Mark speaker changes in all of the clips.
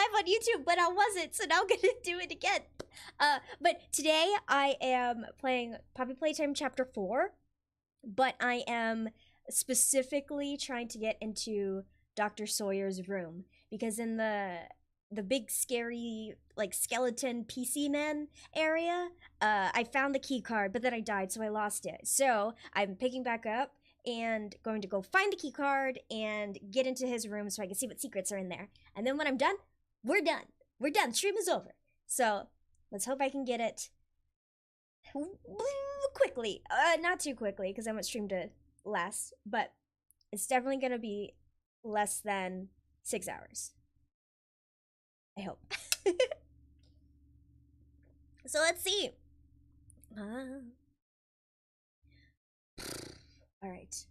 Speaker 1: live on YouTube, but I wasn't, so now I'm gonna do it again. But today I am playing Poppy Playtime Chapter 4, but I am specifically trying to get into Dr. Sawyer's room, because in the big scary like skeleton PC man area, I found the key card, but then I died, so I lost it. So I'm picking back up and going to go find the key card and get into his room so I can see what secrets are in there. And then when I'm done, we're done. We're done. Stream is over. So let's hope I can get it quickly. Not too quickly, because I want stream to last, but it's definitely going to be less than 6 hours. I hope. So let's see. Alright.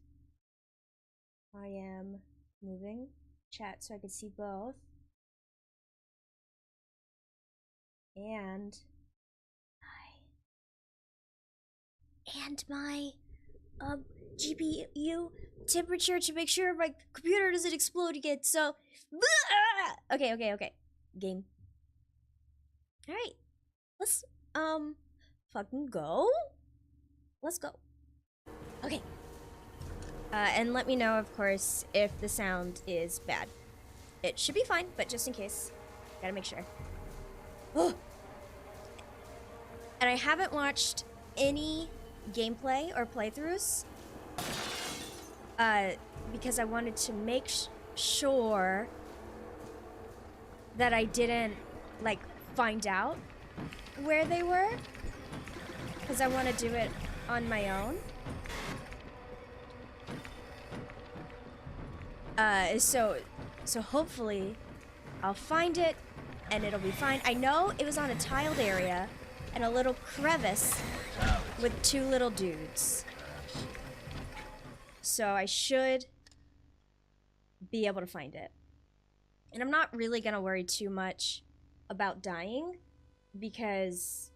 Speaker 1: I am moving chat so I can see both. And my GPU temperature to make sure my computer doesn't explode again. So okay. Game. Alright. Let's fucking go. Let's go. Okay. And let me know, of course, if the sound is bad. It should be fine, but just in case, gotta make sure. Oh! And I haven't watched any gameplay or playthroughs, because I wanted to make sure that I didn't, like, find out where they were, because I want to do it on my own. So hopefully I'll find it and it'll be fine. I know it was on a tiled area and a little crevice with two little dudes. So I should be able to find it. And I'm not really gonna worry too much about dying, because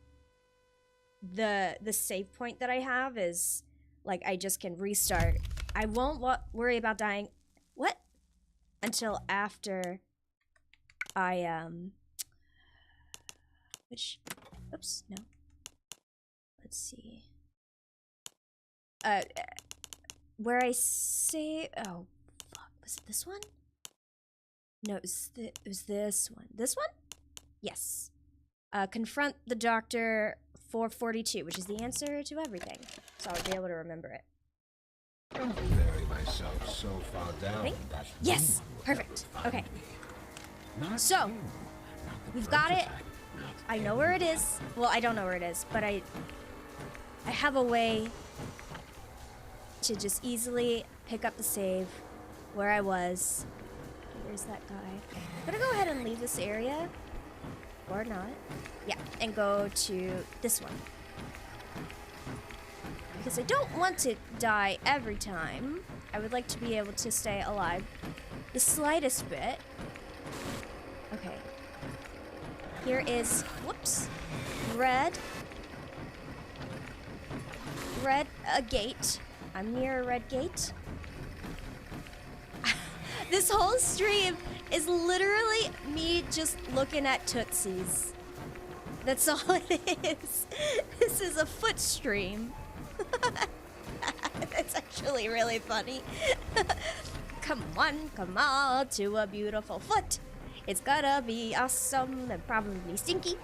Speaker 1: the save point that I have is, like, I just can restart. I won't worry about dying. What? Until after I, oops, no. Let's see. Where I say, oh, fuck, was it this one? No, it was this one. This one? Yes. Confront the Doctor 442, which is the answer to everything. So I'll be able to remember it.
Speaker 2: Don't bury myself so far down.
Speaker 1: Yes! Perfect. Okay. So, we've got it. I know where it is. Well, I don't know where it is, but I have a way to just easily pick up the save where I was. There's that guy. I'm gonna go ahead and leave this area. Or not. Yeah, and go to this one. Because I don't want to die every time. I would like to be able to stay alive the slightest bit. Okay. Here is, whoops, red gate. I'm near a red gate. This whole stream is literally me just looking at Tootsies. That's all it is. This is a foot stream. It's actually really funny. Come on to a beautiful foot. It's gonna be awesome and probably stinky.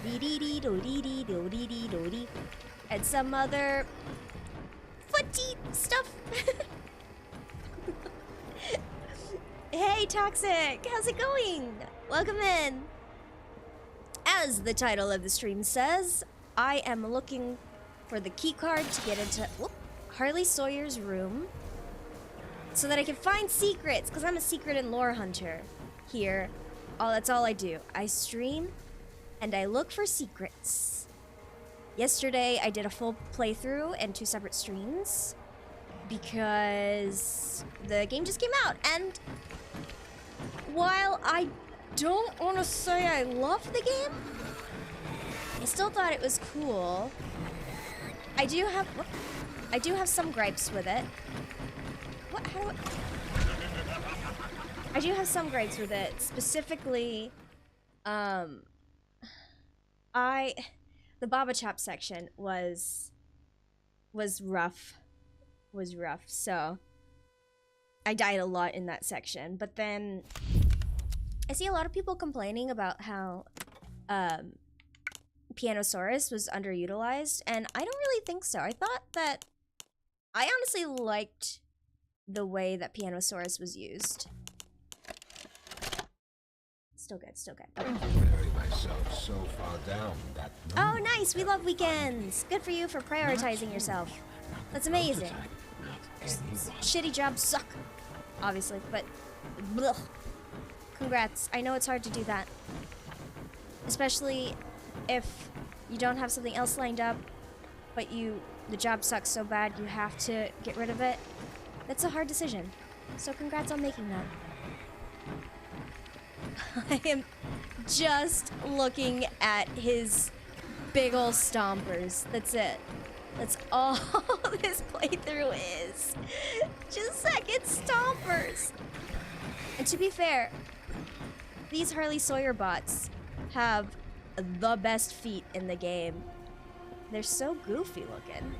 Speaker 1: Dee-dee-dee-do-dee-dee-do-dee-dee-do-dee. And some other footy stuff. Hey, Toxic! How's it going? Welcome in. As the title of the stream says, I am looking for the key card to get into Harley Sawyer's room so that I can find secrets, because I'm a secret and lore hunter here. That's all I do. I stream and I look for secrets. Yesterday, I did a full playthrough and 2 separate streams because the game just came out, and while I don't want to say I love the game, I still thought it was cool. I do have some gripes with it. I do have some gripes with it, specifically Um, the Baba Chop section was rough. So I died a lot in that section. But then I see a lot of people complaining about how Pianosaurus was underutilized, and I don't really think so. I honestly liked the way that Pianosaurus was used. Still good. Okay.
Speaker 2: Bury myself so far down that.
Speaker 1: Oh, nice! We love weekends! Good for you for prioritizing yourself. That's amazing. Shitty jobs suck, obviously, but blech. Congrats. I know it's hard to do that. Especially if you don't have something else lined up, but the job sucks so bad you have to get rid of it. That's a hard decision. So congrats on making that. I am just looking at his big ol' stompers. That's it. That's all this playthrough is. Just second stompers. And to be fair, these Harley Sawyer bots have the best feet in the game. They're so goofy looking.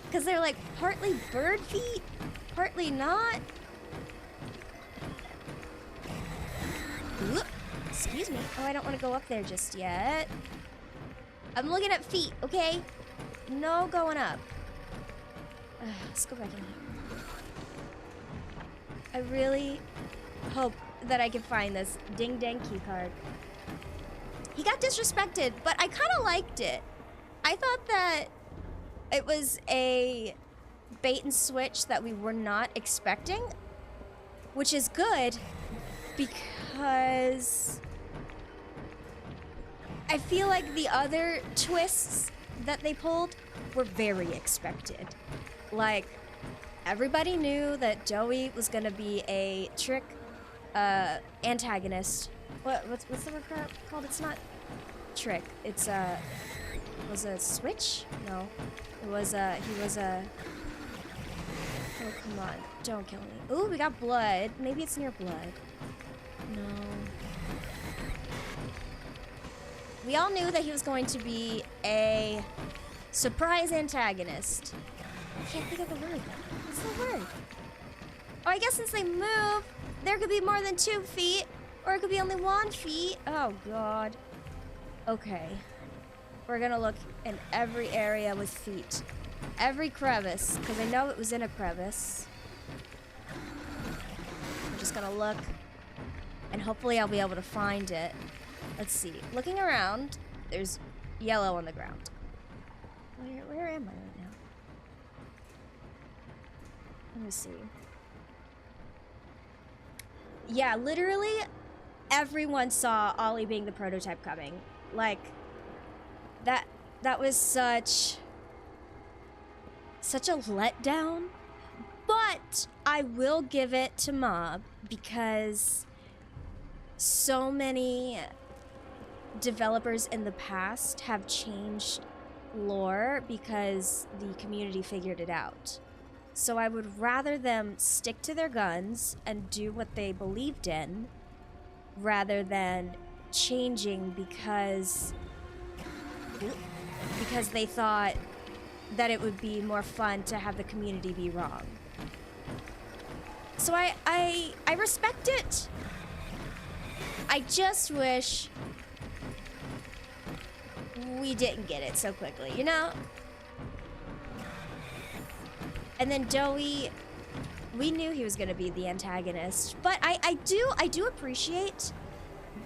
Speaker 1: Because they're like partly bird feet, partly not. Ooh, excuse me. Oh, I don't want to go up there just yet. I'm looking at feet, okay? No going up. Let's go back in here. I really hope that I can find this ding dang key card. He got disrespected, but I kind of liked it. I thought that it was a bait and switch that we were not expecting, which is good because I feel like the other twists that they pulled were very expected. Like, everybody knew that Joey was gonna be a trick antagonist. What's the word called? It's not trick. It's was a switch? No. He was a oh, come on. Don't kill me. Ooh, we got blood. Maybe it's near blood. No. We all knew that he was going to be a surprise antagonist. I can't think of the word. What's the word? Oh, I guess since they move, there could be more than 2 feet, or it could be only 1 feet. Oh, God. Okay. We're gonna look in every area with feet. Every crevice, because I know it was in a crevice. I'm just gonna look, and hopefully I'll be able to find it. Let's see. Looking around, there's yellow on the ground. Where am I right now? Let me see. Yeah, literally everyone saw Ollie being the prototype coming. Like, that was such a letdown. But I will give it to Mob because so many developers in the past have changed lore because the community figured it out. So I would rather them stick to their guns and do what they believed in rather than changing because they thought that it would be more fun to have the community be wrong. So I respect it. I just wish we didn't get it so quickly, you know? And then Joey, we knew he was gonna be the antagonist, but I do appreciate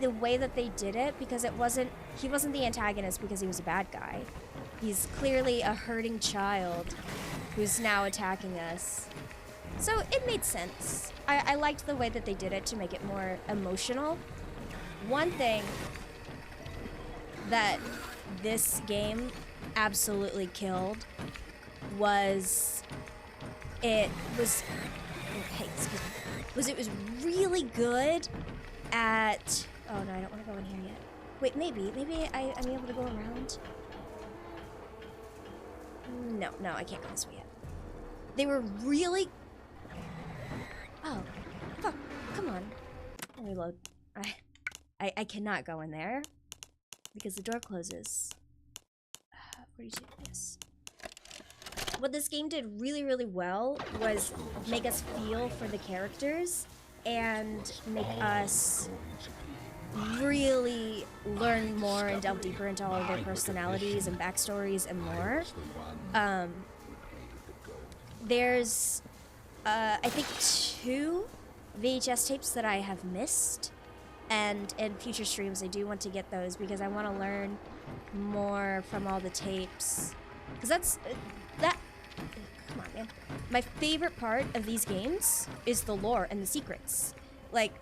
Speaker 1: the way that they did it because he wasn't the antagonist because he was a bad guy. He's clearly a hurting child who's now attacking us. So it made sense. I liked the way that they did it to make it more emotional. One thing that this game absolutely killed was it was really good at oh no, I don't want to go in here yet. Wait, maybe I'm able to go around. No, I can't go this way yet. They were really oh fuck, come on. reload. I cannot go in there because the door closes. What do you do? Yes. What this game did really, really well was make us feel for the characters and make us really learn more and delve deeper into all of their personalities and backstories and more. There's, I think 2 VHS tapes that I have missed, and in future streams I do want to get those because I want to learn more from all the tapes. Because come on, man. My favorite part of these games is the lore and the secrets. Like,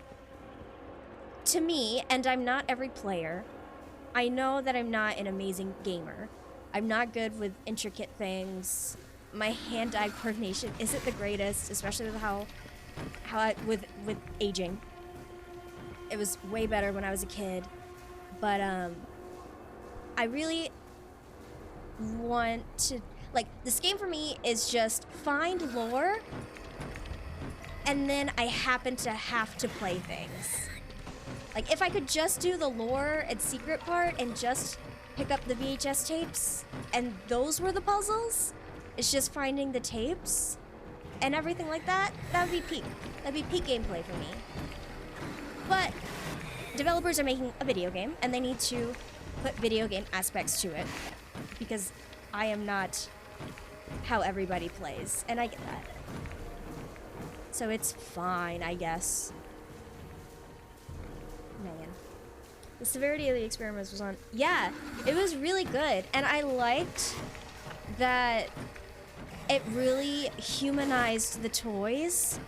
Speaker 1: to me, and I'm not every player, I know that I'm not an amazing gamer. I'm not good with intricate things. My hand-eye coordination isn't the greatest, especially with with aging. It was way better when I was a kid. But, I really want to... Like, this game for me is just find lore, and then I happen to have to play things. Like, if I could just do the lore and secret part and just pick up the VHS tapes, and those were the puzzles, it's just finding the tapes and everything like that, that would be peak. That'd be peak gameplay for me. But developers are making a video game, and they need to put video game aspects to it, because I am not how everybody plays, and I get that. So it's fine, I guess. Man. The severity of the experiments was on... Yeah, it was really good, and I liked that it really humanized the toys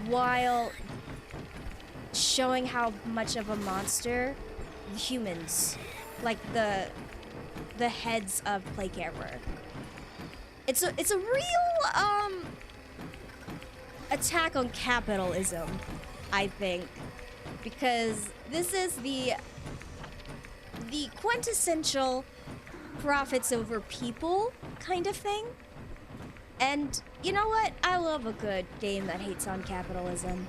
Speaker 1: while showing how much of a monster humans, like the heads of Playcare were. It's a real attack on capitalism, I think, because this is the quintessential profits over people kind of thing. And you know what? I love a good game that hates on capitalism.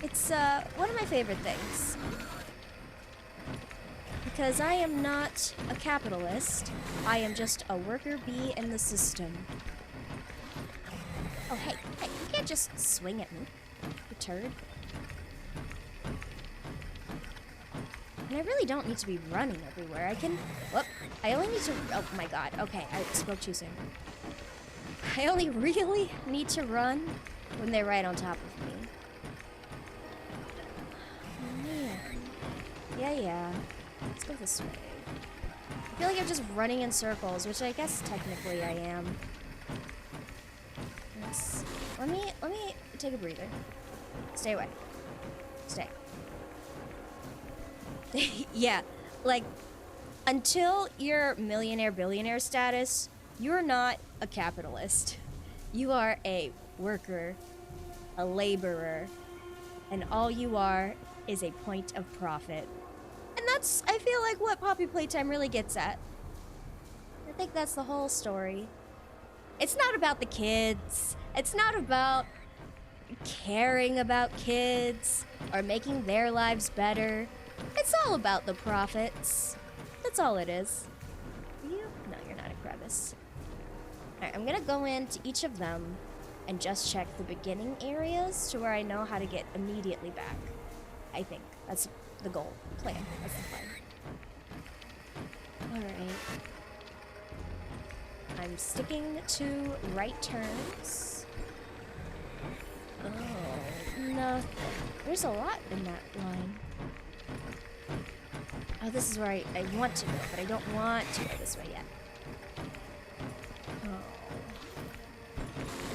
Speaker 1: It's one of my favorite things. Because I am not a capitalist. I am just a worker bee in the system. Oh, hey, you can't just swing at me, you turd. And I really don't need to be running everywhere. I can... Whoop. I only need to... Oh, my God. Okay, I spoke too soon. I only really need to run when they're right on top of me. Oh, man. Yeah. Let's go this way. I feel like I'm just running in circles, which I guess technically I am. Let me take a breather. Stay away. Stay. Yeah, like, until you're millionaire, billionaire status, you're not a capitalist. You are a worker, a laborer, and all you are is a point of profit. And that's, I feel like, what Poppy Playtime really gets at. I think that's the whole story. It's not about the kids. It's not about caring about kids or making their lives better. It's all about the profits. That's all it is. You? No, you're not a crevice. Alright, I'm gonna go into each of them and just check the beginning areas to where I know how to get immediately back. I think. That's the goal. Plan. That's the plan. Alright. I'm sticking to right turns. Oh, nothing. There's a lot in that line. Oh, this is where I want to go, but I don't want to go this way yet. Oh.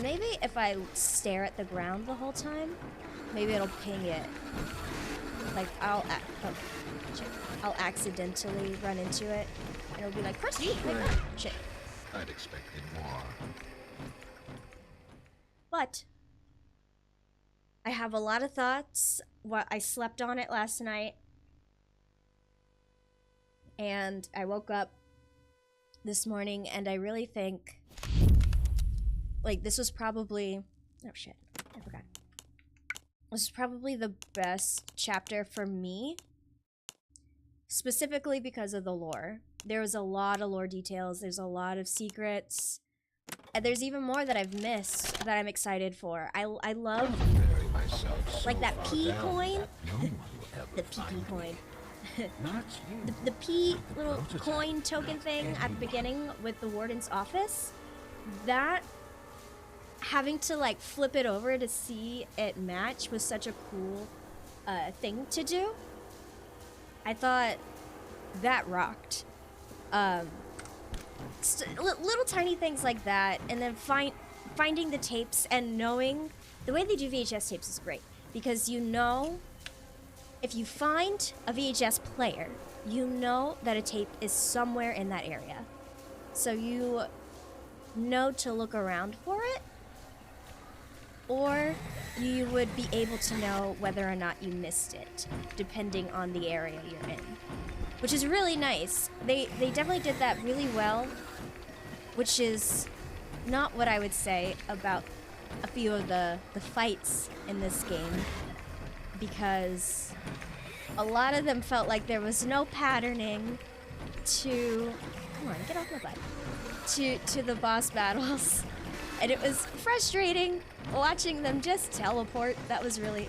Speaker 1: Maybe if I stare at the ground the whole time, maybe it'll ping it. Like, I'll accidentally run into it, and it'll be like, press E, like that. Shit.
Speaker 2: I'd expected more.
Speaker 1: But I have a lot of thoughts. I slept on it last night. And I woke up this morning and I really think, like, this was probably... Oh, shit. I forgot. This is probably the best chapter for me, specifically because of the lore. There was a lot of lore details, there's a lot of secrets, and there's even more that I've missed that I'm excited for. I love like that P coin. The PP coin. the P little coin token thing at the beginning with the warden's office. That having to like flip it over to see it match was such a cool thing to do. I thought that rocked. Little tiny things like that, and then finding the tapes and knowing the way they do VHS tapes is great, because you know if you find a VHS player, you know that a tape is somewhere in that area, so you know to look around for it, or you would be able to know whether or not you missed it depending on the area you're in, which is really nice. They definitely did that really well, which is not what I would say about a few of the fights in this game, because a lot of them felt like there was no patterning to, come on, get off my butt, to the boss battles, and it was frustrating watching them just teleport. That was really,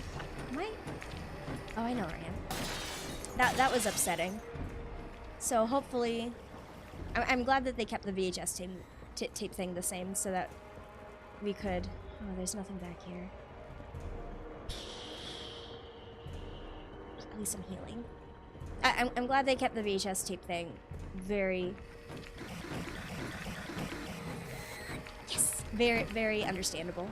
Speaker 1: oh, I know where I am. That was upsetting. So hopefully, I'm glad that they kept the VHS tape thing the same, so that we could, oh, there's nothing back here. At least I'm healing. I'm glad they kept the VHS tape thing very, yes, very understandable.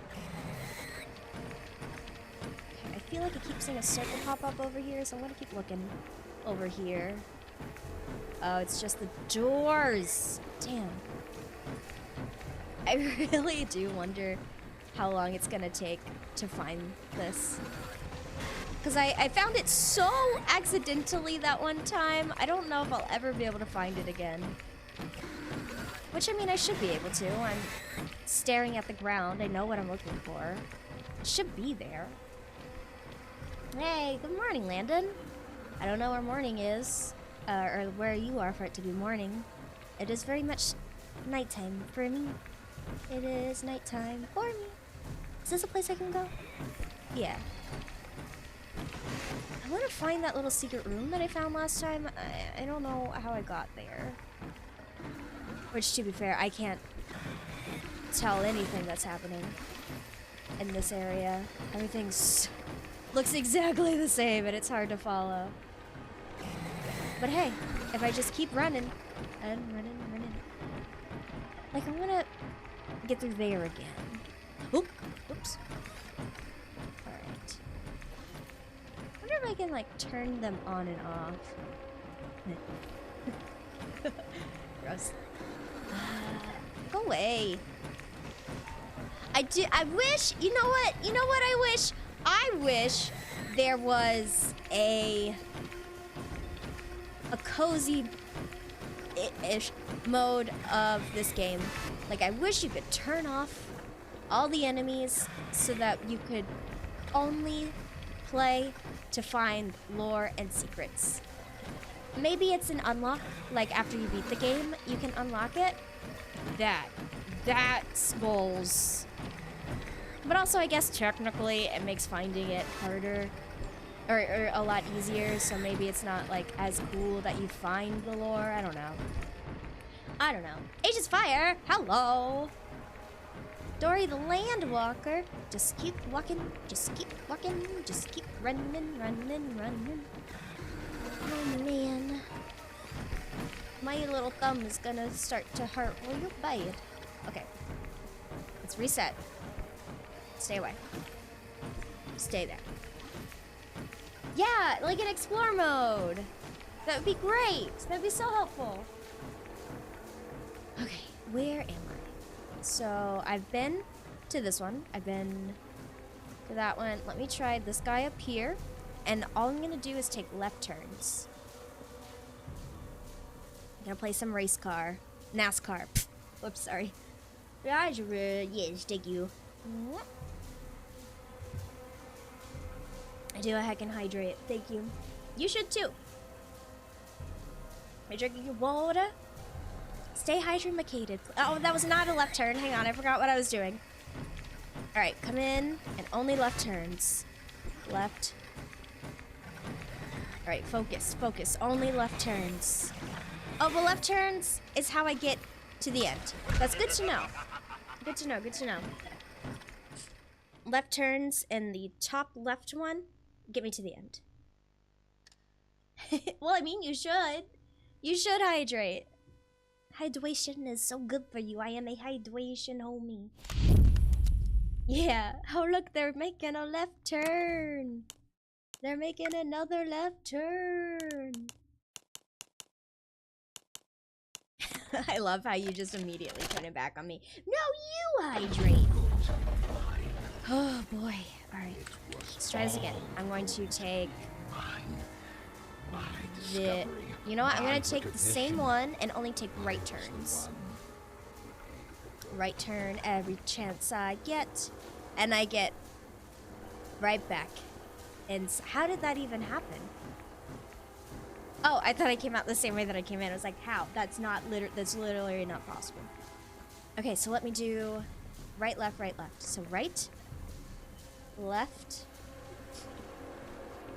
Speaker 1: Okay, I feel like I keep seeing a circle pop up over here, so I'm gonna keep looking over here. Oh, it's just the doors. Damn. I really do wonder how long it's gonna take to find this. Because I found it so accidentally that one time. I don't know if I'll ever be able to find it again. Which, I mean, I should be able to. I'm staring at the ground. I know what I'm looking for. It should be there. Hey, good morning, Landon. I don't know where morning is, or where you are for it to be morning. It is very much nighttime for me. It is nighttime for me. Is this a place I can go? Yeah. I want to find that little secret room that I found last time. I don't know how I got there. Which, to be fair, I can't tell anything that's happening in this area. Everything's looks exactly the same, and it's hard to follow. But hey, if I just keep running and running, like, I want to get through there again. Oop, oops. Alright. I wonder if I can, like, turn them on and off. Gross. Go away. I wish, you know what I wish? I wish there was a cozy-ish mode of this game. Like, I wish you could turn off all the enemies so that you could only play to find lore and secrets. Maybe it's an unlock, like after you beat the game, you can unlock it. That's goals. But also, I guess technically it makes finding it harder, or a lot easier, so maybe it's not like as cool that you find the lore. I don't know. Agent's Fire, hello! Dory the Landwalker, just keep walking, just keep walking, just keep running. Oh man. My little thumb is gonna start to hurt real bad. Okay. Let's reset. Stay away. Stay there. Yeah, like in explore mode. That would be great. That would be so helpful. Okay, where am I? So, I've been to this one. I've been to that one. Let me try this guy up here. And all I'm gonna do is take left turns. I'm gonna play some race car. NASCAR. Whoops, sorry. Yes, thank you. I do a heckin' hydrate. Thank you. You should too. Are you drinking your water? Stay hydrated. Oh, that was not a left turn. Hang on, I forgot what I was doing. Alright, come in and only left turns. Left. Alright, focus, focus. Only left turns. Oh, but left turns is how I get to the end. That's good to know. Good to know, good to know. Left turns and the top left one get me to the end. Well, I mean, you should. You should hydrate. Hydration is so good for you. I am a hydration homie. Yeah. Oh, look, they're making a left turn. They're making another left turn. I love how you just immediately turn it back on me. No, you hydrate. Oh, boy. All right. Let's try this again. I'm going to take the... You know what? I'm going to take the same one and only take right turns. Right turn every chance I get. And I get right back. And how did that even happen? Oh, I thought I came out the same way that I came in. I was like, how? That's literally not possible. Okay, so let me do right, left, right, left. So right, left.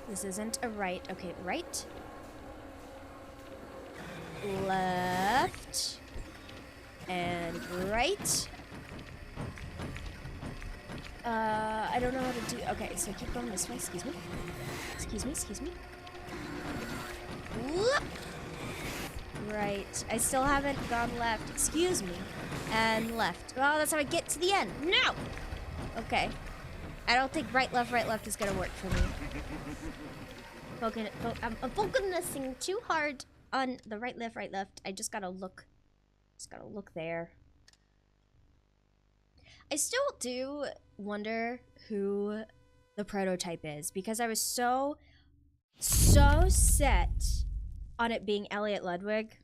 Speaker 1: This isn't a right. Okay, right. Left. And right. I don't know how to do... Okay, so keep going this way. Excuse me. Excuse me, excuse me. Whoop. Right. I still haven't gone left. Excuse me. And left. Well, that's how I get to the end. No! Okay. I don't think right, left is gonna work for me. I'm focusing too hard on the right, left. I just gotta look. Just gotta look there. I still do wonder who the prototype is, because I was so set on it being Elliot Ludwig,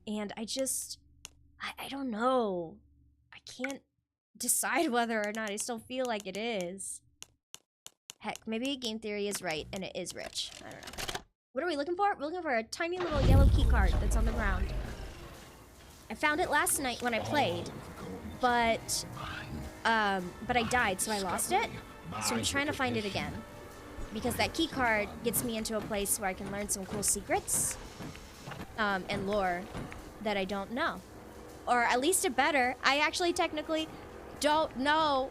Speaker 1: and I don't know. I can't decide whether or not. I still feel like it is. Heck, maybe game theory is right and it is Rich. I don't know. What are we looking for? We're looking for a tiny little yellow key card that's on the ground. I found it last night when I played, but I died, so I lost it. So I'm trying to find it again, because that key card gets me into a place where I can learn some cool secrets and lore that I don't know, or at least it better. I actually technically don't know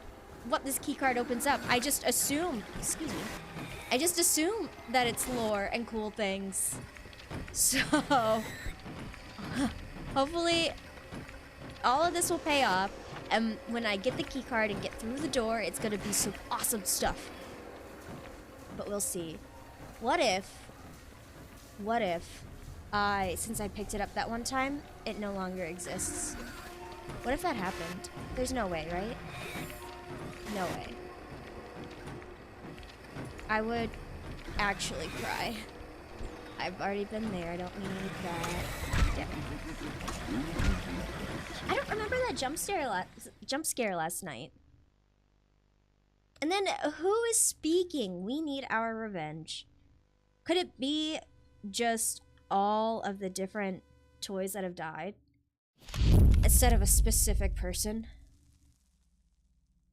Speaker 1: what this key card opens up. I just assume, excuse me, I just assume that it's lore and cool things. So hopefully all of this will pay off, and when I get the key card and get through the door, it's gonna be some awesome stuff. But we'll see. What if since I picked it up that one time, it no longer exists? What if that happened? There's no way, right? No way. I would actually cry. I've already been there. I don't need that. Yeah. I don't remember that jump scare last night. And then, who is speaking? We need our revenge. Could it be just all of the different toys that have died, instead of a specific person?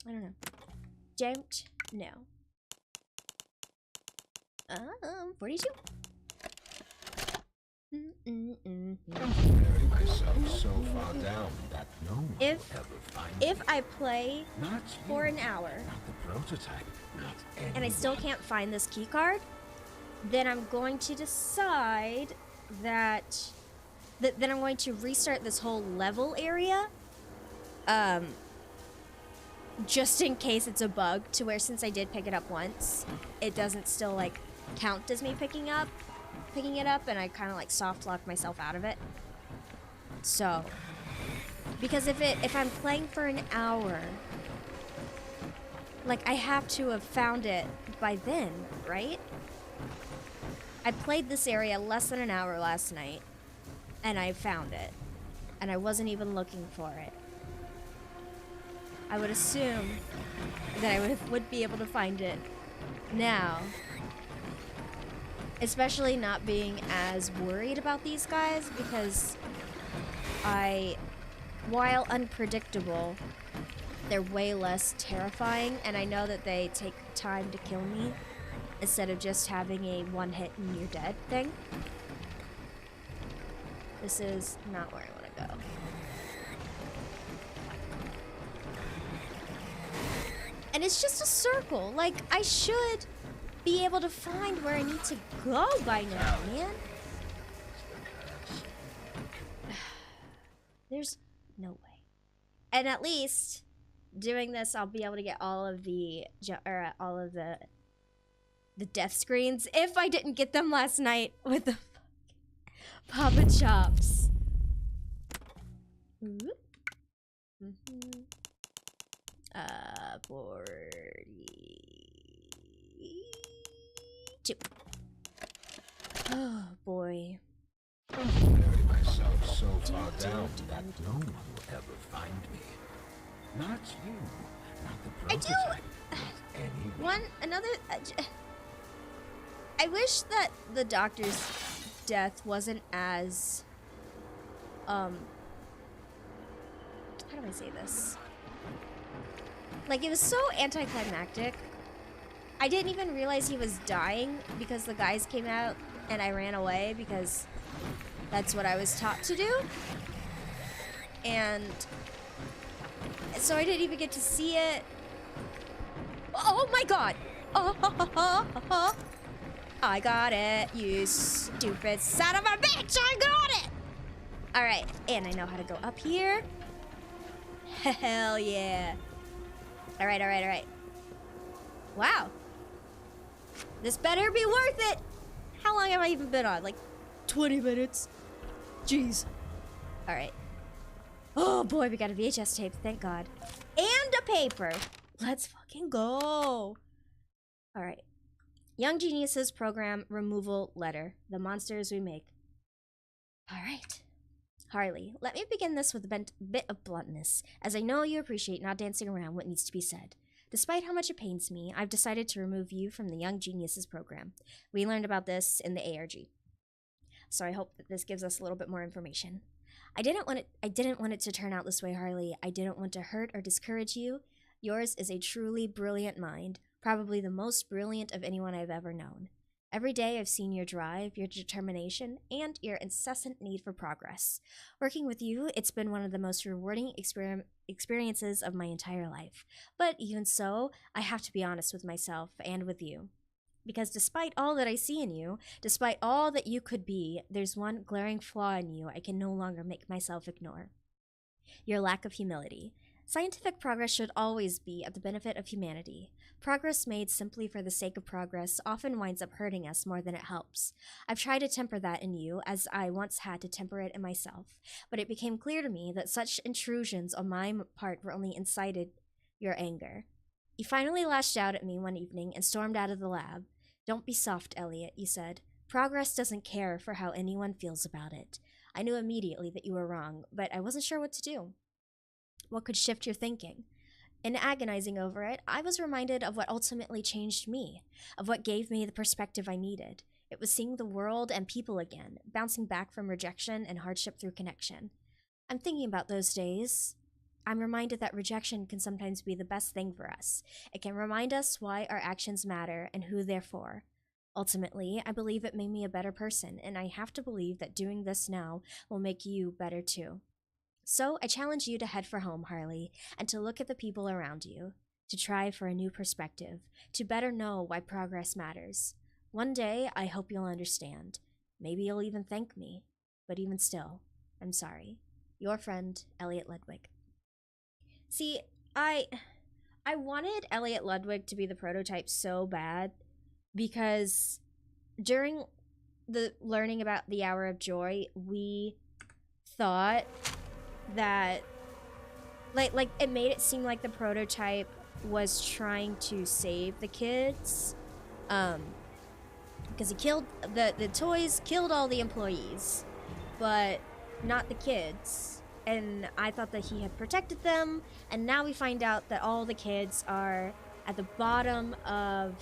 Speaker 1: I don't know. Don't know. 42.
Speaker 2: Myself so far down that no one will ever find
Speaker 1: If
Speaker 2: me.
Speaker 1: I play
Speaker 2: Not
Speaker 1: for
Speaker 2: you,
Speaker 1: an hour
Speaker 2: not the prototype, not
Speaker 1: and I still can't find this key card, then I'm going to decide that then I'm going to restart this whole level area, just in case it's a bug, to where since I did pick it up once, it doesn't still like count as me picking it up, and I kind of like soft locked myself out of it. So, because if I'm playing for an hour, like I have to have found it by then, right? I played this area less than an hour last night, and I found it, and I wasn't even looking for it. I would assume that I would be able to find it Now, especially not being as worried about these guys because while unpredictable, they're way less terrifying, and I know that they take time to kill me instead of just having a one hit and you're dead thing. This is not where I want to go. And it's just a circle. Like, I should be able to find where I need to go by now, man. There's no way. And at least doing this, I'll be able to get all of the death screens if I didn't get them last night with the Papa Chops. Ooh. 42. Oh boy.
Speaker 2: Bury myself so far down that no one will ever find me. Not you. Not the prototype. Anyone.
Speaker 1: I wish that the doctor's death wasn't as how do I say this? Like, it was so anticlimactic. I didn't even realize he was dying because the guys came out and I ran away because that's what I was taught to do. And so I didn't even get to see it. Oh my god! Oh, I got it, you stupid son of a bitch! I got it! Alright, and I know how to go up here. Hell yeah. Alright. Wow. This better be worth it! How long have I even been on? Like, 20 minutes? Jeez. Alright. Oh boy, we got a VHS tape, thank God. And a paper. Let's fucking go. Alright. Young Geniuses Program Removal Letter. The monsters we make. Alright. Harley, let me begin this with a bit of bluntness, as I know you appreciate not dancing around what needs to be said. Despite how much it pains me, I've decided to remove you from the Young Geniuses program. We learned about this in the ARG. So I hope that this gives us a little bit more information. I didn't want it to turn out this way, Harley. I didn't want to hurt or discourage you. Yours is a truly brilliant mind, probably the most brilliant of anyone I've ever known. Every day I've seen your drive, your determination, and your incessant need for progress. Working with you, it's been one of the most rewarding experiences of my entire life. But even so, I have to be honest with myself and with you. Because despite all that I see in you, despite all that you could be, there's one glaring flaw in you I can no longer make myself ignore. Your lack of humility. Scientific progress should always be at the benefit of humanity. Progress made simply for the sake of progress often winds up hurting us more than it helps. I've tried to temper that in you, as I once had to temper it in myself, but it became clear to me that such intrusions on my part were only incited your anger. You finally lashed out at me one evening and stormed out of the lab. "Don't be soft, Elliot," you said. "Progress doesn't care for how anyone feels about it." I knew immediately that you were wrong, but I wasn't sure what to do. What could shift your thinking? In agonizing over it, I was reminded of what ultimately changed me, of what gave me the perspective I needed. It was seeing the world and people again, bouncing back from rejection and hardship through connection. I'm thinking about those days. I'm reminded that rejection can sometimes be the best thing for us. It can remind us why our actions matter and who they're for. Ultimately, I believe it made me a better person, and I have to believe that doing this now will make you better too. So I challenge you to head for home, Harley, and to look at the people around you, to try for a new perspective, to better know why progress matters. One day, I hope you'll understand. Maybe you'll even thank me. But even still, I'm sorry. Your friend, Elliot Ludwig. See, I wanted Elliot Ludwig to be the prototype so bad because during the learning about the Hour of Joy, we thought that like it made it seem like the prototype was trying to save the kids because he killed the toys, killed all the employees, but not the kids. And I thought that he had protected them, and now we find out that all the kids are at the bottom of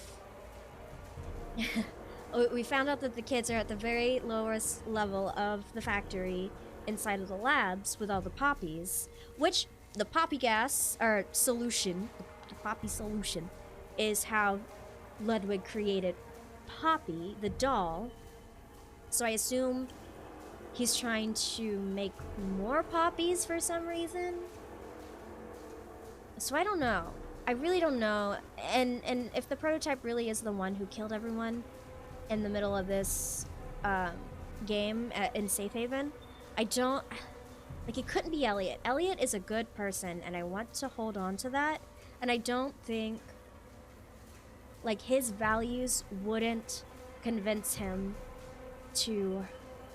Speaker 1: We found out that the kids are at the very lowest level of the factory inside of the labs with all the poppies, which the poppy gas, or solution, the poppy solution, is how Ludwig created Poppy, the doll. So I assume he's trying to make more poppies for some reason. So I don't know. I really don't know. And if the prototype really is the one who killed everyone in the middle of this game in Safe Haven, I don't... Like, it couldn't be Elliot. Elliot is a good person, and I want to hold on to that. And I don't think, like, his values wouldn't convince him to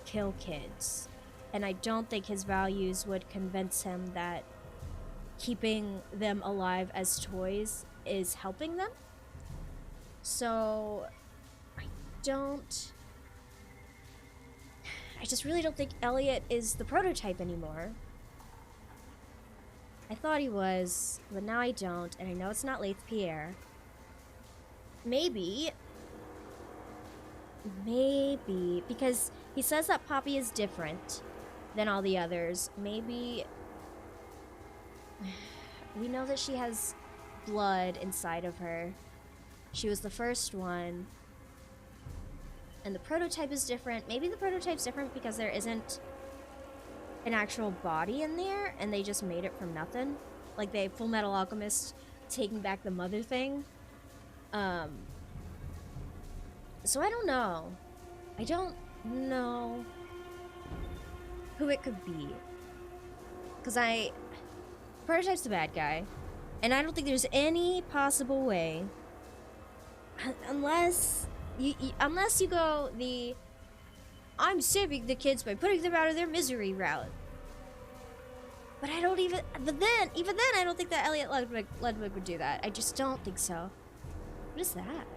Speaker 1: kill kids. And I don't think his values would convince him that keeping them alive as toys is helping them. So, I just really don't think Elliot is the prototype anymore. I thought he was, but now I don't, and I know it's not Laith Pierre. Maybe, because he says that Poppy is different than all the others. Maybe we know that she has blood inside of her. She was the first one. And the prototype is different. Maybe the prototype's different because there isn't an actual body in there and they just made it from nothing. Like they Full Metal Alchemist taking back the mother thing. So I don't know. I don't know who it could be. Because prototype's the bad guy. And I don't think there's any possible way, unless you go the I'm saving the kids by putting them out of their misery route. But even then I don't think that Elliot Ludwig would do that. I just don't think so. What is that?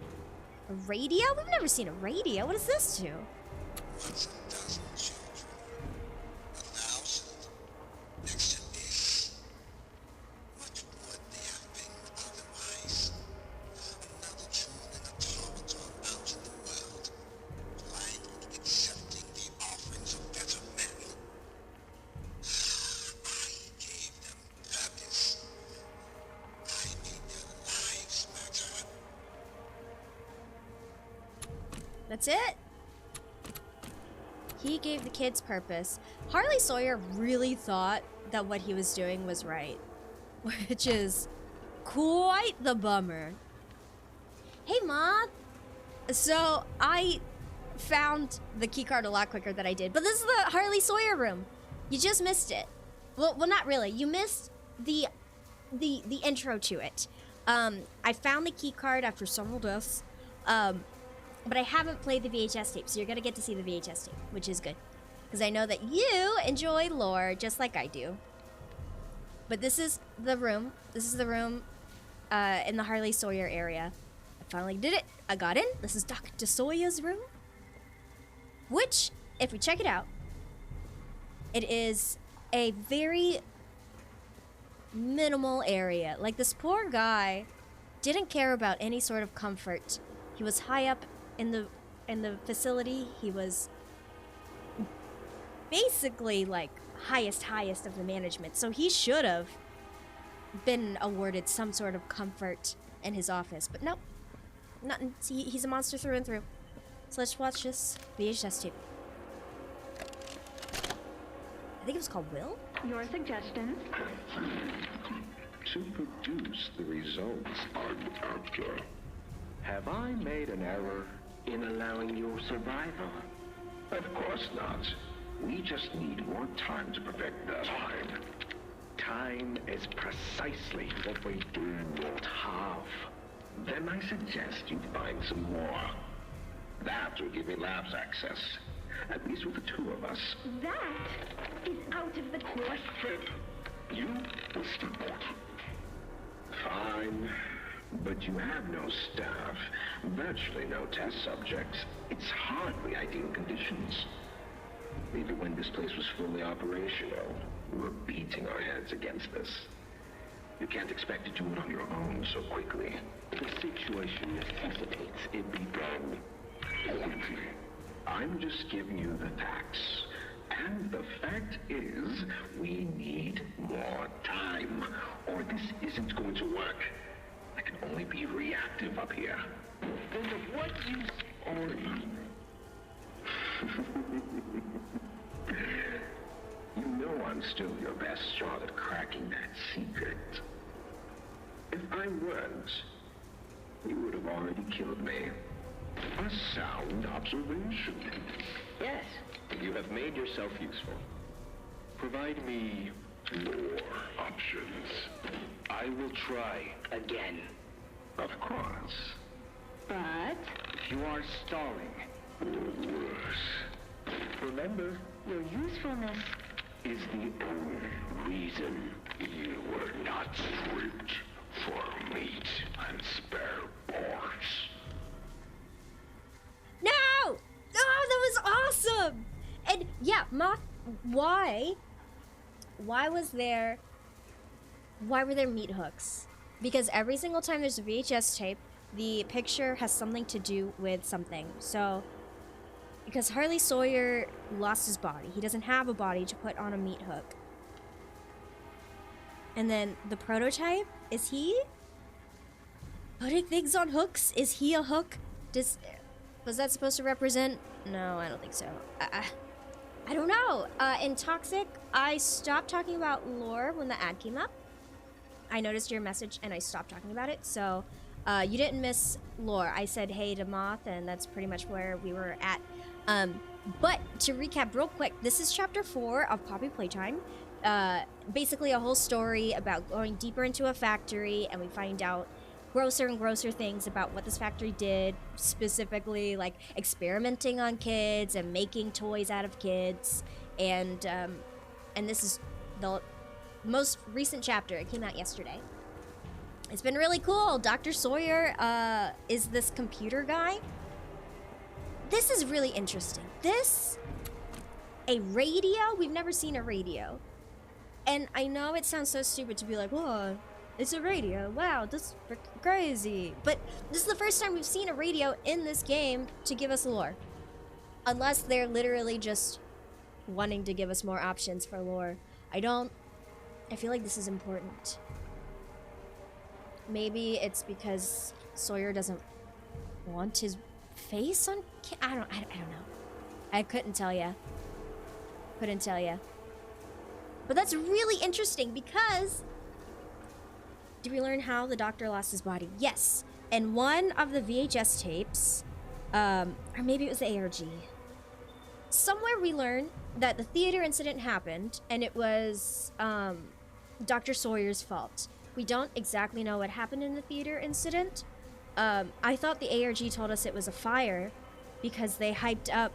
Speaker 1: A radio? We've never seen a radio. What does this do?
Speaker 3: Once a dozen children, 1,000, next to this. What would they have been otherwise? Another tune in automaton out in the world, blindly accepting the offerings of better men. I gave them purpose. I made their lives matter.
Speaker 1: That's it? He gave the kids purpose. Harley Sawyer really thought that what he was doing was right, which is quite the bummer. Hey, Mom! So, I found the keycard a lot quicker than I did, but this is the Harley Sawyer room. You just missed it. Well, not really. You missed the intro to it. I found the keycard after several deaths. But I haven't played the VHS tape, so you're gonna get to see the VHS tape, which is good. Because I know that you enjoy lore just like I do. But this is the room. This is the room in the Harley Sawyer area. I finally did it. I got in. This is Dr. Sawyer's room. Which, if we check it out, it is a very minimal area. Like, this poor guy didn't care about any sort of comfort. He was high up in the facility. He was basically like highest of the management, so he should have been awarded some sort of comfort in his office, but nope, nothing. He's a monster through and through. So let's watch this VHS tape. I think it was called Will.
Speaker 4: Your suggestions?
Speaker 2: To produce the results I'm after. Have I made an error in allowing your survival? Of course not. We just need more time to perfect the time. Time is precisely what we do not have. Then I suggest you find some more. That will give me labs access. At least with the two of us.
Speaker 4: That is out of the question.
Speaker 2: You will support. Fine. But you have no staff, virtually no test subjects. It's hardly ideal conditions. Even when this place was fully operational, we were beating our heads against this. You can't expect to do it on your own so quickly. The situation necessitates it be done Quickly. I'm just giving you the facts. And the fact is, we need more time, or this isn't going to work. I can only be reactive up here. Then of what use are you? You know I'm still your best shot at cracking that secret. If I weren't, you would have already killed me. A sound observation.
Speaker 5: Yes, you have made yourself useful. Provide me
Speaker 2: More options.
Speaker 5: I will try again.
Speaker 2: Of course.
Speaker 4: But
Speaker 5: You are stalling.
Speaker 2: Or worse.
Speaker 5: Remember,
Speaker 4: your usefulness.
Speaker 2: Is the only reason you were not stripped for meat and spare parts.
Speaker 1: No! Oh, that was awesome! And yeah, Moth, why was there, why were there meat hooks? Because every single time there's a VHS tape, the picture has something to do with something. So, because Harley Sawyer lost his body. He doesn't have a body to put on a meat hook. And then the prototype, is he putting things on hooks? Is he a hook? Was that supposed to represent? No, I don't think so. I don't know. In Toxic, I stopped talking about lore when the ad came up. I noticed your message and I stopped talking about it. So you didn't miss lore. I said hey to Moth, and that's pretty much where we were at. But to recap real quick, this is chapter 4 of Poppy Playtime. Basically a whole story about going deeper into a factory, and we find out grosser and grosser things about what this factory did, specifically like experimenting on kids and making toys out of kids. And this is the most recent chapter. It came out yesterday. It's been really cool. Dr. Sawyer is this computer guy. This is really interesting. A radio? We've never seen a radio. And I know it sounds so stupid to be like, whoa, it's a radio. Wow, that's crazy. But this is the first time we've seen a radio in this game to give us lore. Unless they're literally just wanting to give us more options for lore. I feel like this is important. Maybe it's because Sawyer doesn't want his face on I don't know. I couldn't tell ya. But that's really interesting because do we learn how the doctor lost his body? Yes. And one of the VHS tapes, or maybe it was the ARG. Somewhere we learn that the theater incident happened and it was Dr. Sawyer's fault. We don't exactly know what happened in the theater incident. I thought the ARG told us it was a fire because they hyped up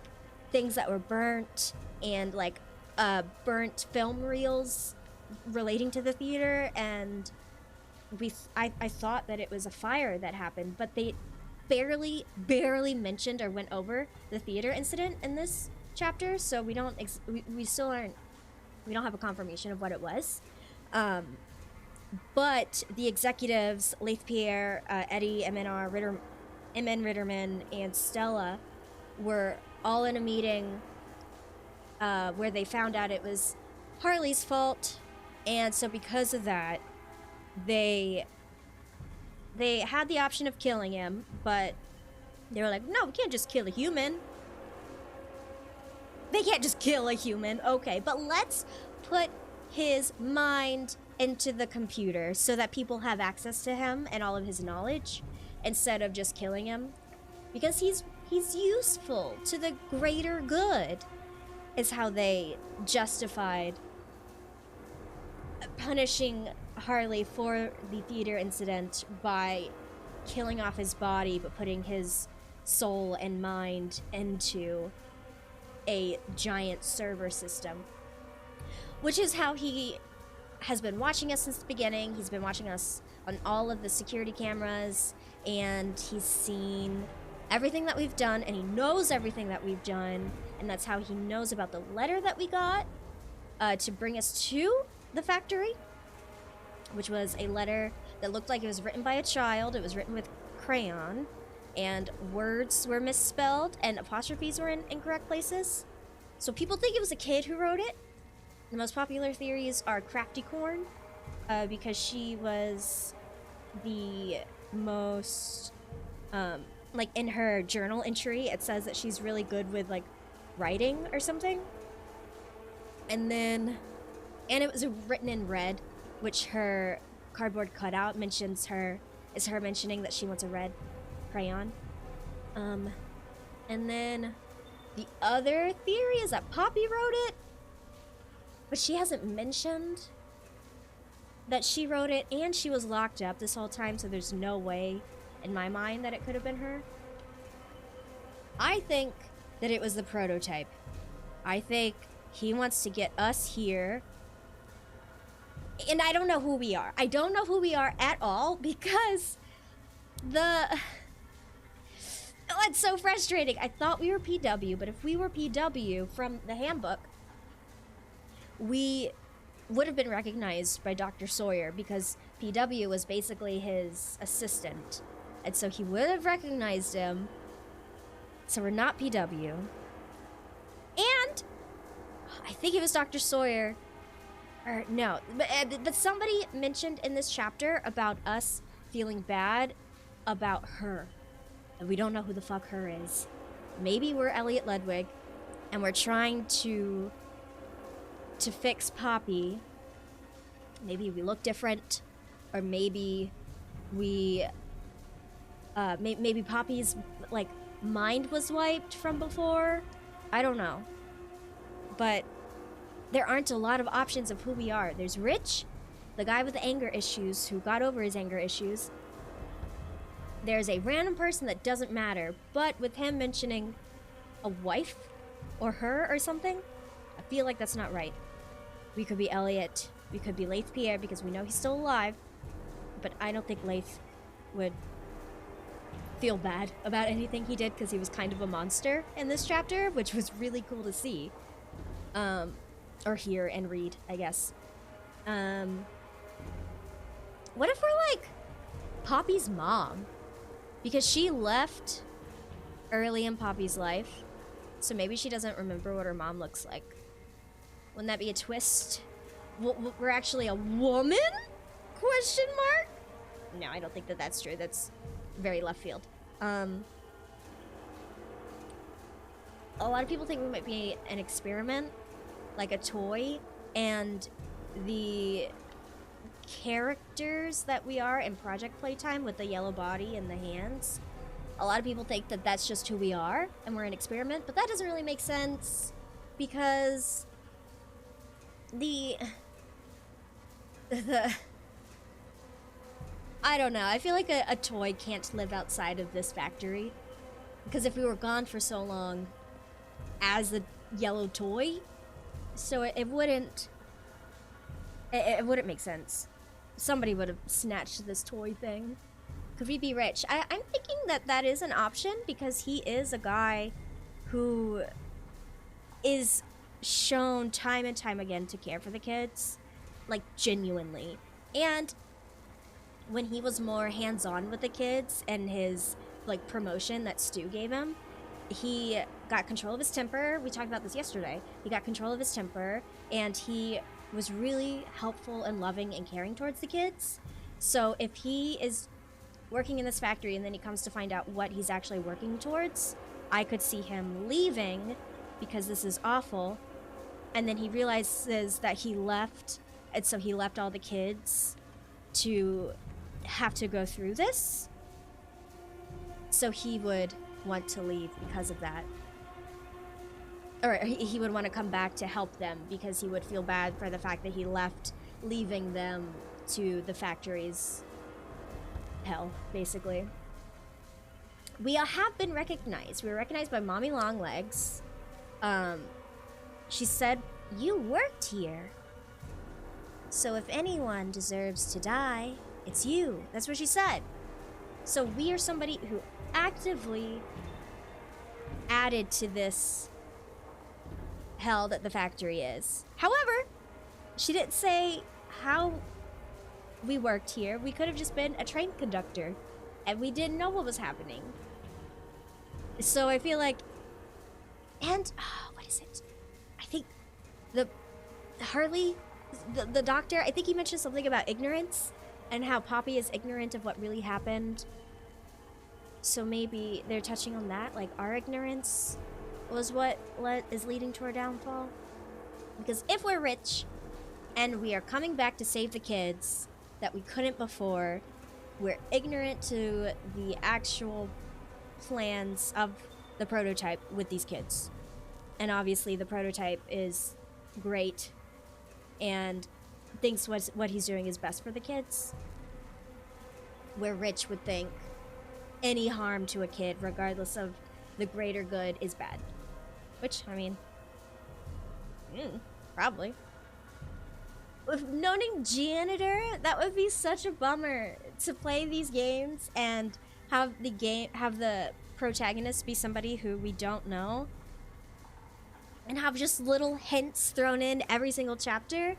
Speaker 1: things that were burnt and like burnt film reels relating to the theater, and I thought that it was a fire that happened, but they barely mentioned or went over the theater incident in this chapter, so we don't we don't have a confirmation of what it was. But the executives, Leith Pierre, Eddie, MN Ritterman, and Stella were all in a meeting where they found out it was Harley's fault, and so because of that, they had the option of killing him, but they were like, no, we can't just kill a human. They can't just kill a human. Okay, but let's put his mind into the computer so that people have access to him and all of his knowledge instead of just killing him, because he's useful to the greater good is how they justified punishing Harley for the theater incident by killing off his body but putting his soul and mind into a giant server system, which is how he has been watching us since the beginning. He's been watching us on all of the security cameras, and he's seen everything that we've done, and he knows everything that we've done, and that's how he knows about the letter that we got to bring us to the factory, which was a letter that looked like it was written by a child. It was written with crayon, and words were misspelled, and apostrophes were in incorrect places. So people think it was a kid who wrote it. The most popular theories are Crafty Corn, because she was the most, like in her journal entry, it says that she's really good with like writing or something. And it was written in red, which her cardboard cutout mentions is her mentioning that she wants a red crayon. And then the other theory is that Poppy wrote it, but she hasn't mentioned that she wrote it, and she was locked up this whole time, so there's no way in my mind that it could have been her. I think that it was the prototype. I think he wants to get us here. And I don't know who we are. I don't know who we are at all, because it's so frustrating. I thought we were PW, but if we were PW from the handbook, we would have been recognized by Dr. Sawyer, because PW was basically his assistant. And so he would have recognized him. So we're not PW. And I think it was Dr. Sawyer. Or no, but somebody mentioned in this chapter about us feeling bad about her. And we don't know who the fuck her is. Maybe we're Elliot Ludwig, and we're trying to fix Poppy. Maybe we look different, or maybe we maybe Poppy's like mind was wiped from before. I don't know, but there aren't a lot of options of who we are. There's Rich, the guy with the anger issues who got over his anger issues. There's a random person that doesn't matter, but with him mentioning a wife or her or something, I feel like that's not right. We could be Elliot, we could be Laith Pierre, because we know he's still alive, but I don't think Laith would feel bad about anything he did, because he was kind of a monster in this chapter, which was really cool to see. Or hear and read, I guess. What if we're like Poppy's mom? Because she left early in Poppy's life, so maybe she doesn't remember what her mom looks like. Wouldn't that be a twist? We're actually a woman? Question mark? No, I don't think that that's true. That's very left field. A lot of people think we might be an experiment, like a toy, and the characters that we are in Project Playtime with the yellow body and the hands, a lot of people think that that's just who we are and we're an experiment, but that doesn't really make sense, because I don't know, I feel like a toy can't live outside of this factory, because if we were gone for so long as the yellow toy, so it wouldn't make sense. Somebody would have snatched this toy thing. Could we be Rich? I'm thinking that that is an option, because he is a guy who is shown time and time again to care for the kids, like genuinely. And when he was more hands-on with the kids and his like promotion that Stu gave him, he got control of his temper. We talked about this yesterday. He got control of his temper, and he was really helpful and loving and caring towards the kids. So if he is working in this factory and then he comes to find out what he's actually working towards, I could see him leaving because this is awful, and then he realizes that he left, and so he left all the kids to have to go through this, so he would want to leave because of that. Or he would want to come back to help them because he would feel bad for the fact that he left, leaving them to the factory's hell, basically. We have been recognized. We were recognized by Mommy Longlegs. She said, "You worked here. So if anyone deserves to die, it's you." That's what she said. So we are somebody who actively added to this hell that the factory is. However, she didn't say how we worked here. We could have just been a train conductor, and we didn't know what was happening. So I feel like, and what is it? I think the Harley, the doctor, I think he mentioned something about ignorance and how Poppy is ignorant of what really happened. So maybe they're touching on that, like our ignorance was what is leading to our downfall. Because if we're rich and we are coming back to save the kids that we couldn't before, we're ignorant to the actual plans of the prototype with these kids. And obviously the prototype is great and thinks what he's doing is best for the kids. Where Rich would think any harm to a kid, regardless of the greater good, is bad. Which, I mean, probably. With knowing janitor, that would be such a bummer to play these games and have the protagonist be somebody who we don't know and have just little hints thrown in every single chapter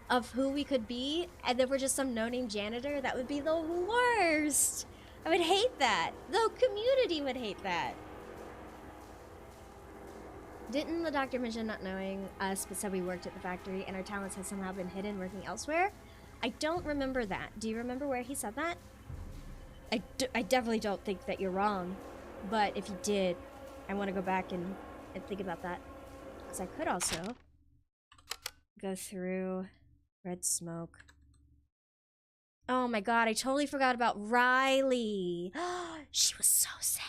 Speaker 1: of who we could be, and then we're just some no-name janitor. That would be the worst. I would hate that. The community would hate that. Didn't the doctor mention not knowing us, but said we worked at the factory and our talents had somehow been hidden working elsewhere? I don't remember that. Do you remember where he said that? I definitely don't think that you're wrong, but if you did, I want to go back and think about that. Because I could also go through Red Smoke. Oh my god, I totally forgot about Riley. She was so sad.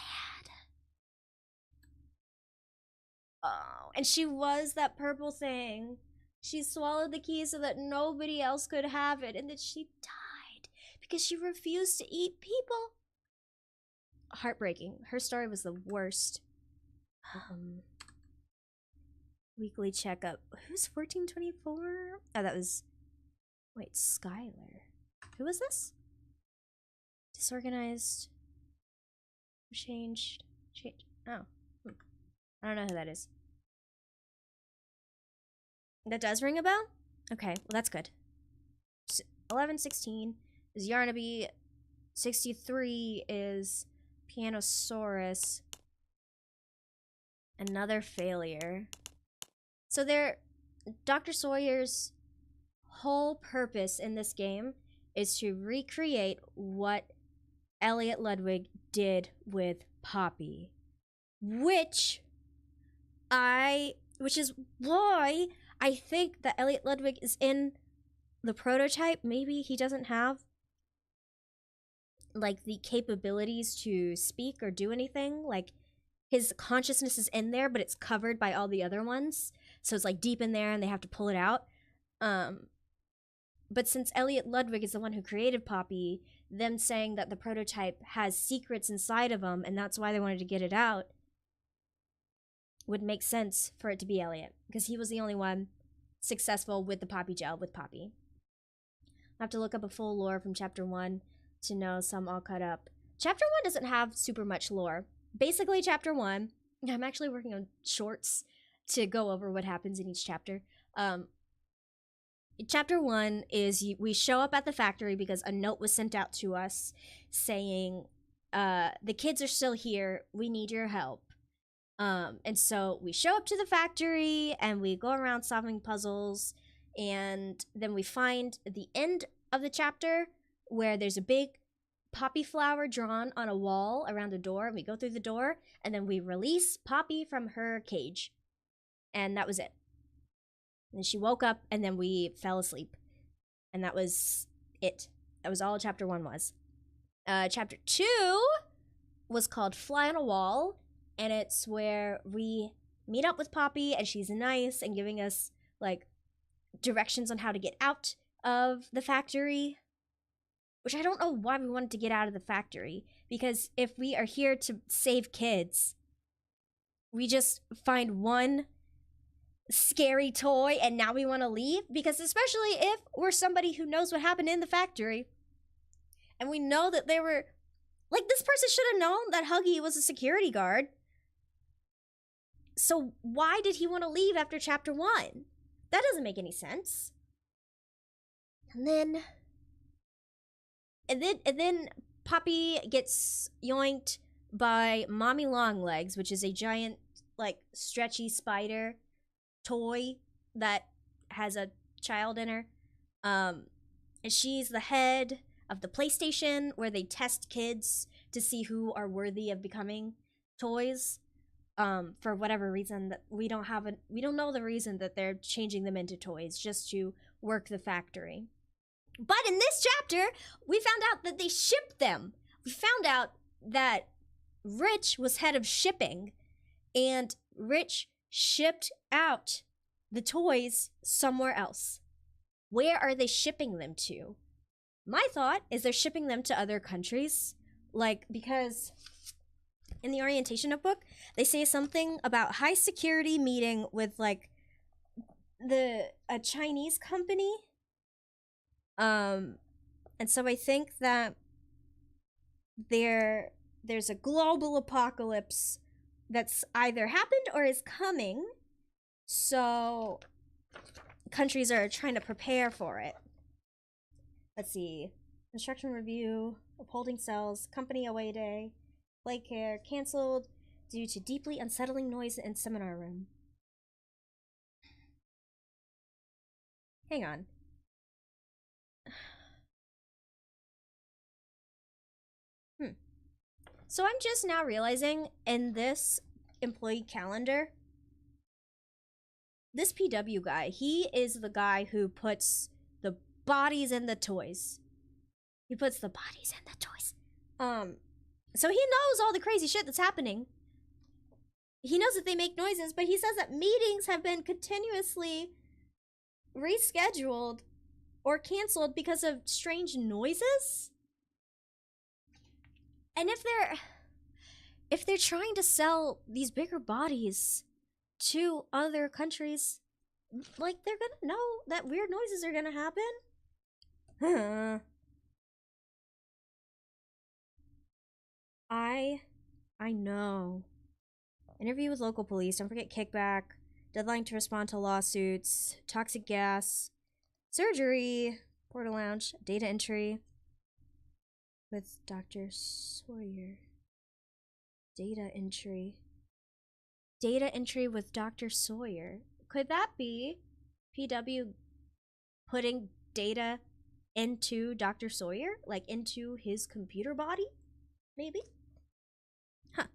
Speaker 1: Oh, and she was that purple thing. She swallowed the key so that nobody else could have it, and then she died because she refused to eat people. Heartbreaking. Her story was the worst. Weekly checkup. Who's 1424? Oh, that was... Wait, Skylar. Who was this? Disorganized. Changed. Oh. I don't know who that is. That does ring a bell? Okay, well that's good. 1116 is Yarnaby. 63 is Pianosaurus. Another failure. So Dr. Sawyer's whole purpose in this game is to recreate what Elliot Ludwig did with Poppy. Which is why I think that Elliot Ludwig is in the prototype. Maybe he doesn't have like the capabilities to speak or do anything. Like his consciousness is in there, but it's covered by all the other ones. So it's like deep in there and they have to pull it out. But since Elliot Ludwig is the one who created Poppy, them saying that the prototype has secrets inside of him and that's why they wanted to get it out would make sense for it to be Elliot, because he was the only one successful with the Poppy gel with Poppy. I have to look up a full lore from chapter 1 to know, so I'm all caught up. Chapter 1 doesn't have super much lore. Basically, chapter 1, I'm actually working on shorts to go over what happens in each chapter. Chapter 1 is we show up at the factory because a note was sent out to us saying, the kids are still here, we need your help. And so we show up to the factory and we go around solving puzzles, and then we find the end of the chapter where there's a big poppy flower drawn on a wall around the door, and we go through the door and then we release Poppy from her cage, and that was it. And then she woke up and then we fell asleep, and that was it. That was all chapter 1 was. Chapter 2 was called Fly on a Wall, and it's where we meet up with Poppy and she's nice and giving us like directions on how to get out of the factory, which I don't know why we wanted to get out of the factory, because if we are here to save kids, we just find one scary toy and now we want to leave. Because especially if we're somebody who knows what happened in the factory and we know that they were like, this person should have known that Huggy was a security guard. So why did he want to leave after chapter 1? That doesn't make any sense. And then Poppy gets yoinked by Mommy Longlegs, which is a giant, like, stretchy spider toy that has a child in her. And she's the head of the PlayStation, where they test kids to see who are worthy of becoming toys. For whatever reason that we don't know the reason that they're changing them into toys, just to work the factory. But in this chapter, we found out that they shipped them. We found out that Rich was head of shipping, and Rich shipped out the toys somewhere else. Where are they shipping them to? My thought is they're shipping them to other countries, like, because in the orientation notebook, they say something about high security meeting with, like, a Chinese company. And so I think that there's a global apocalypse that's either happened or is coming. So countries are trying to prepare for it. Let's see. Instruction review, upholding cells, company away day, play care, canceled due to deeply unsettling noise in seminar room. Hang on. So I'm just now realizing in this employee calendar, this PW guy, he is the guy who puts the bodies in the toys. He puts the bodies in the toys. So he knows all the crazy shit that's happening. He knows that they make noises, but he says that meetings have been continuously rescheduled or canceled because of strange noises. And if they're trying to sell these bigger bodies to other countries, like, they're gonna know that weird noises are gonna happen. I know. Interview with local police. Don't forget kickback. Deadline to respond to lawsuits. Toxic gas. Surgery. Porta lounge. Data entry with Dr. Sawyer. Data entry. Data entry with Dr. Sawyer. Could that be PW putting data into Dr. Sawyer? Like, into his computer body? Maybe? Huh.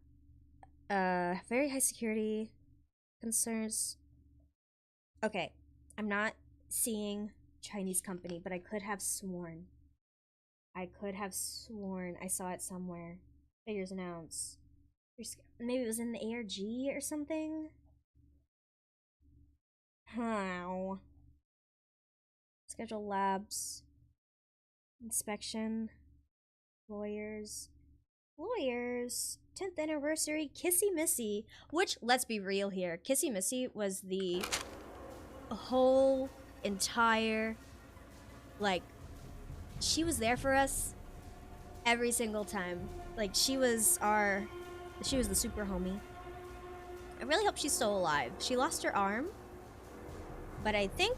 Speaker 1: Very high security concerns. Okay, I'm not seeing Chinese company, but I could have sworn I saw it somewhere. Figures an ounce. Maybe it was in the ARG or something? How? Schedule labs. Inspection. Lawyers. 10th anniversary Kissy Missy. Which, let's be real here, Kissy Missy was the whole entire, like, she was there for us every single time. Like, she was the super homie. I really hope she's still alive. She lost her arm, but I think,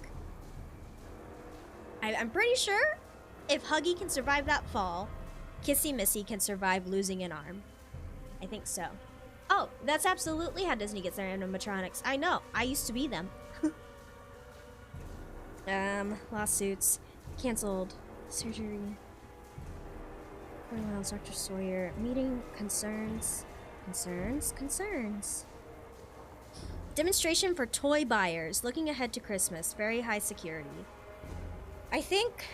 Speaker 1: I'm pretty sure if Huggy can survive that fall, Kissy Missy can survive losing an arm. I think so. Oh, that's absolutely how Disney gets their animatronics. I know. I used to be them. Lawsuits. Canceled. Surgery. Miles, Dr. Sawyer. Meeting. Concerns. Concerns. Demonstration for toy buyers. Looking ahead to Christmas. Very high security. I think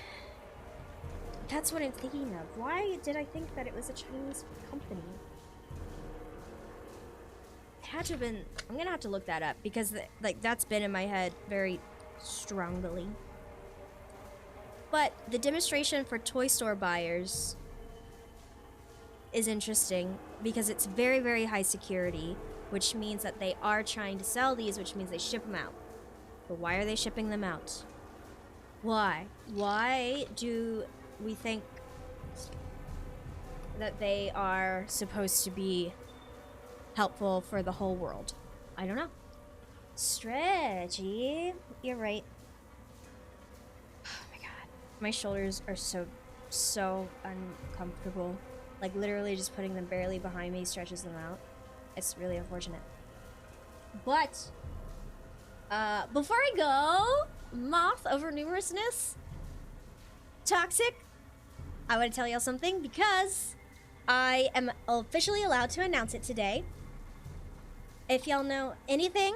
Speaker 1: that's what I'm thinking of. Why did I think that it was a Chinese company? It had to have been. I'm gonna have to look that up because that's been in my head very strongly. But the demonstration for toy store buyers is interesting because it's very, very high security, which means that they are trying to sell these, which means they ship them out. But why are they shipping them out? Why? Why do we think that they are supposed to be helpful for the whole world? I don't know. Stretchy. You're right. Oh my god. My shoulders are so uncomfortable. Like, literally just putting them barely behind me stretches them out. It's really unfortunate. But, before I go, moth over numerousness, toxic, I want to tell y'all something because I am officially allowed to announce it today. If y'all know anything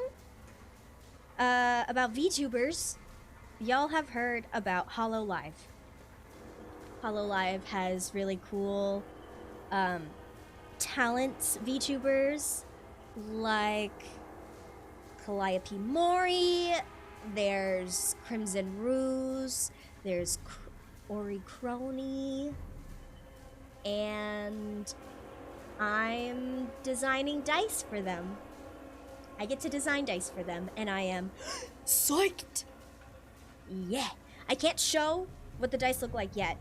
Speaker 1: about VTubers, y'all have heard about Hololive. Hololive has really cool talent VTubers like Calliope Mori, there's Crimson Ruse, there's Ori Crony, and I'm designing dice for them. I get to design dice for them, and I am psyched. Yeah. I can't show what the dice look like yet,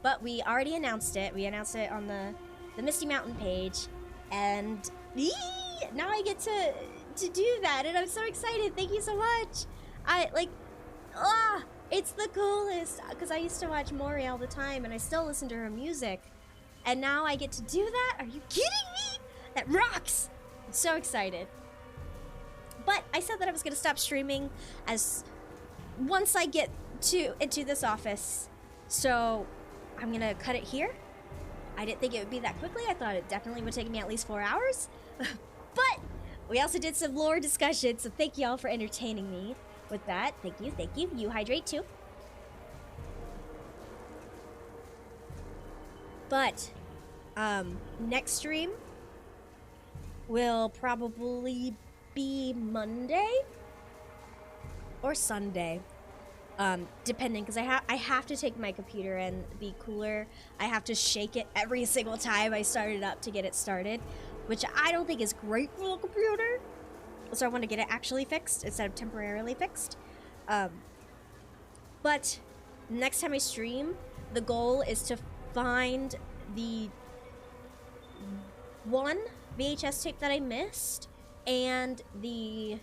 Speaker 1: but we already announced it. We announced it on the Misty Mountain page, and now I get to do that, and I'm so excited. Thank you so much. It's the coolest, because I used to watch Mori all the time, and I still listen to her music, and now I get to do that? Are you kidding me? That rocks! I'm so excited. But I said that I was going to stop streaming once I get into this office, so I'm going to cut it here. I didn't think it would be that quickly. I thought it definitely would take me at least 4 hours, but we also did some lore discussion, so thank y'all for entertaining me with that. Thank you. You hydrate too. But next stream will probably be Monday or Sunday, depending, because I have to take my computer and the cooler. I have to shake it every single time I start it up to get it started, which I don't think is great for the computer. So I want to get it actually fixed instead of temporarily fixed. But next time I stream, the goal is to find the one VHS tape that I missed and the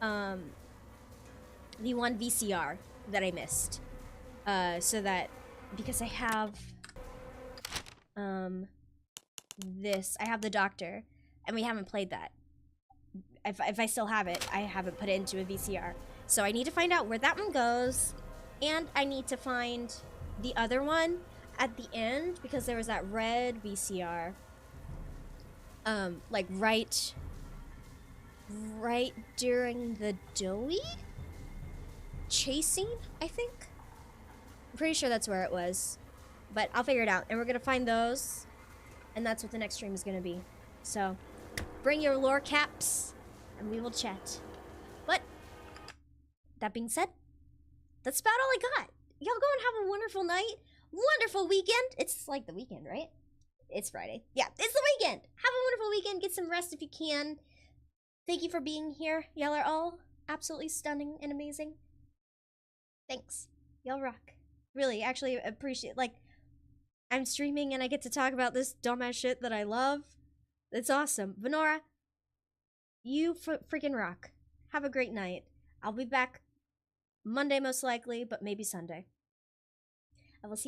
Speaker 1: one VCR that I missed. So that, because I have this, I have the Doctor, and we haven't played that. If I still have it, I haven't put it into a VCR. So I need to find out where that one goes, and I need to find the other one at the end, because there was that red VCR, like right during the doughy chasing, I think. I'm pretty sure that's where it was, but I'll figure it out, and we're gonna find those, and that's what the next stream is gonna be. So bring your lore caps and we will chat. But that being said, that's about all I got. Y'all go and have a wonderful night, wonderful weekend. It's like the weekend, right? It's Friday. Yeah, it's the weekend. Have a wonderful weekend. Get some rest if you can. Thank you for being here. Y'all are all absolutely stunning and amazing. Thanks. Y'all rock. Really, actually appreciate, like, I'm streaming and I get to talk about this dumbass shit that I love. It's awesome. Venora, you freaking rock. Have a great night. I'll be back Monday most likely, but maybe Sunday. I will see you.